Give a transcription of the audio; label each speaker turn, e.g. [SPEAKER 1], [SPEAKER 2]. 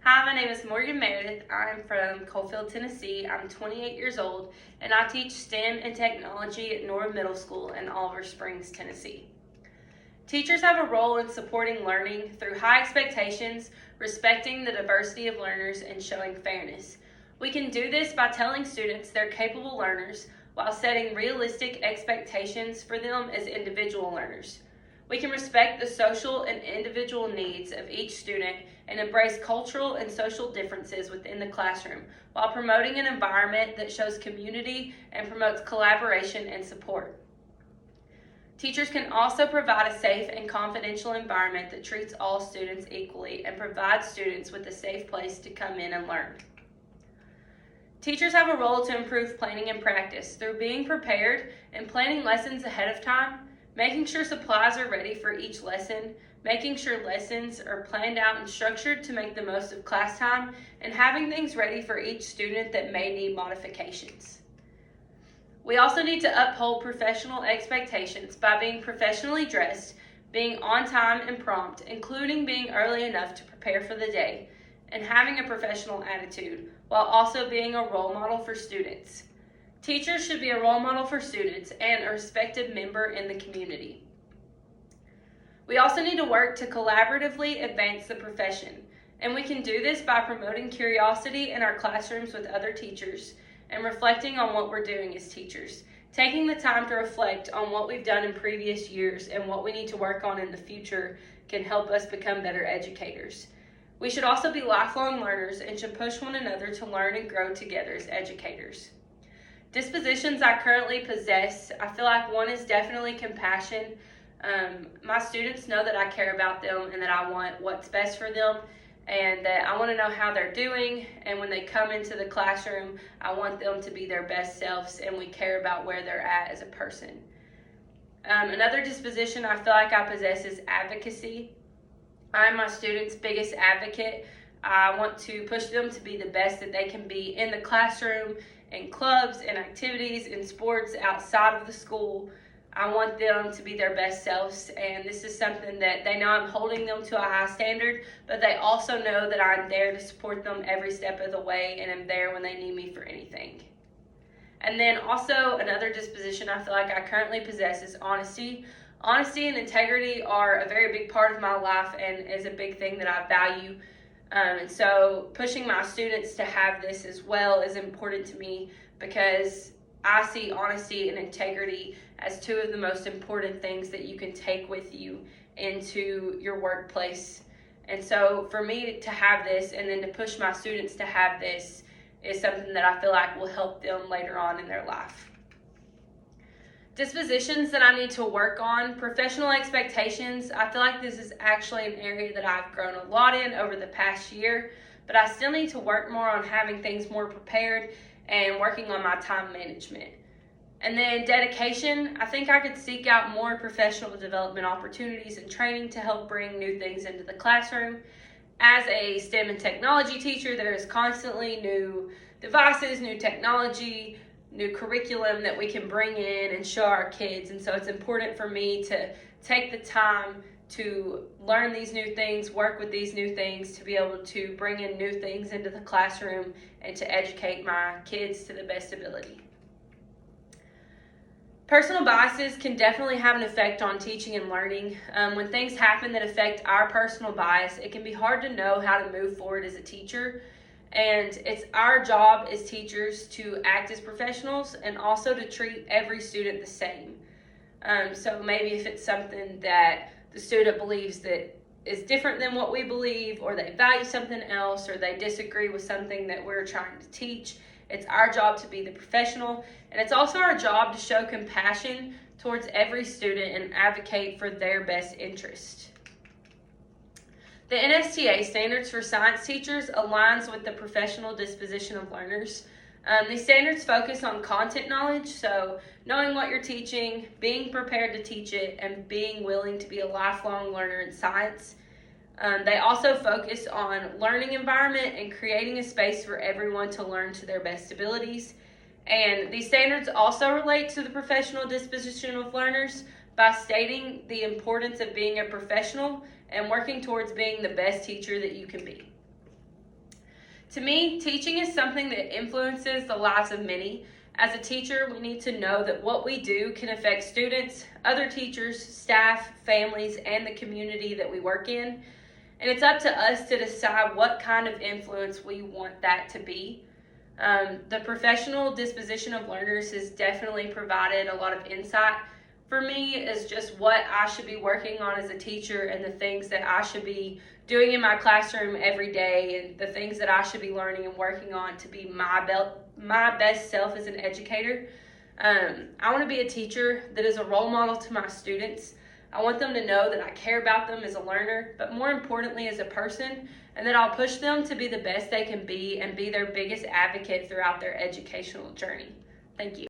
[SPEAKER 1] Hi, my name is Morgan Meredith. I'm from Coalfield, Tennessee. I'm 28 years old, and I teach STEM and technology at Nora Middle School in Oliver Springs, Tennessee. Teachers have a role in supporting learning through high expectations, respecting the diversity of learners, and showing fairness. We can do this by telling students they're capable learners while setting realistic expectations for them as individual learners. We can respect the social and individual needs of each student and embrace cultural and social differences within the classroom while promoting an environment that shows community and promotes collaboration and support. Teachers can also provide a safe and confidential environment that treats all students equally and provides students with a safe place to come in and learn. Teachers have a role to improve planning and practice through being prepared and planning lessons ahead of time, making sure supplies are ready for each lesson, making sure lessons are planned out and structured to make the most of class time, and having things ready for each student that may need modifications. We also need to uphold professional expectations by being professionally dressed, being on time and prompt, including being early enough to prepare for the day, and having a professional attitude, while also being a role model for students. Teachers should be a role model for students and a respected member in the community. We also need to work to collaboratively advance the profession, and we can do this by promoting curiosity in our classrooms with other teachers and reflecting on what we're doing as teachers, taking the time to reflect on what we've done in previous years and what we need to work on in the future can help us become better educators. We should also be lifelong learners and should push one another to learn and grow together as educators. Dispositions I currently possess, I feel like one is definitely compassion. My students know that I care about them and that I want what's best for them and that I want to know how they're doing, and when they come into the classroom, I want them to be their best selves and we care about where they're at as a person. Another disposition I feel like I possess is advocacy. I'm my students' biggest advocate. I want to push them to be the best that they can be in the classroom, in clubs, in activities, in sports, outside of the school. I want them to be their best selves, and this is something that they know I'm holding them to a high standard, but they also know that I'm there to support them every step of the way and am there when they need me for anything. And then also another disposition I feel like I currently possess is honesty. Honesty and integrity are a very big part of my life and is a big thing that I value. And so pushing my students to have this as well is important to me because I see honesty and integrity as two of the most important things that you can take with you into your workplace. And so for me to have this and then to push my students to have this is something that I feel like will help them later on in their life. Dispositions that I need to work on, professional expectations. I feel like this is actually an area that I've grown a lot in over the past year, but I still need to work more on having things more prepared and working on my time management. And then dedication, I think I could seek out more professional development opportunities and training to help bring new things into the classroom. As a STEM and technology teacher, there is constantly new devices, new technology, new curriculum that we can bring in and show our kids. And so it's important for me to take the time to learn these new things, work with these new things, to be able to bring in new things into the classroom and to educate my kids to the best ability. Personal biases can definitely have an effect on teaching and learning. When things happen that affect our personal bias, it can be hard to know how to move forward as a teacher. And it's our job as teachers to act as professionals and also to treat every student the same. So maybe if it's something that the student believes that is different than what we believe, or they value something else, or they disagree with something that we're trying to teach, it's our job to be the professional. And it's also our job to show compassion towards every student and advocate for their best interest. The NSTA Standards for Science Teachers aligns with the professional disposition of learners. These standards focus on content knowledge, so knowing what you're teaching, being prepared to teach it, and being willing to be a lifelong learner in science. They also focus on learning environment and creating a space for everyone to learn to their best abilities. And these standards also relate to the professional disposition of learners by stating the importance of being a professional and working towards being the best teacher that you can be. To me, teaching is something that influences the lives of many. As a teacher, we need to know that what we do can affect students, other teachers, staff, families, and the community that we work in. And it's up to us to decide what kind of influence we want that to be. The professional disposition of learners has definitely provided a lot of insight for me as just what I should be working on as a teacher and the things that I should be doing in my classroom every day and the things that I should be learning and working on to be my best self as an educator. I want to be a teacher that is a role model to my students. I want them to know that I care about them as a learner, but more importantly as a person, and that I'll push them to be the best they can be and be their biggest advocate throughout their educational journey. Thank you.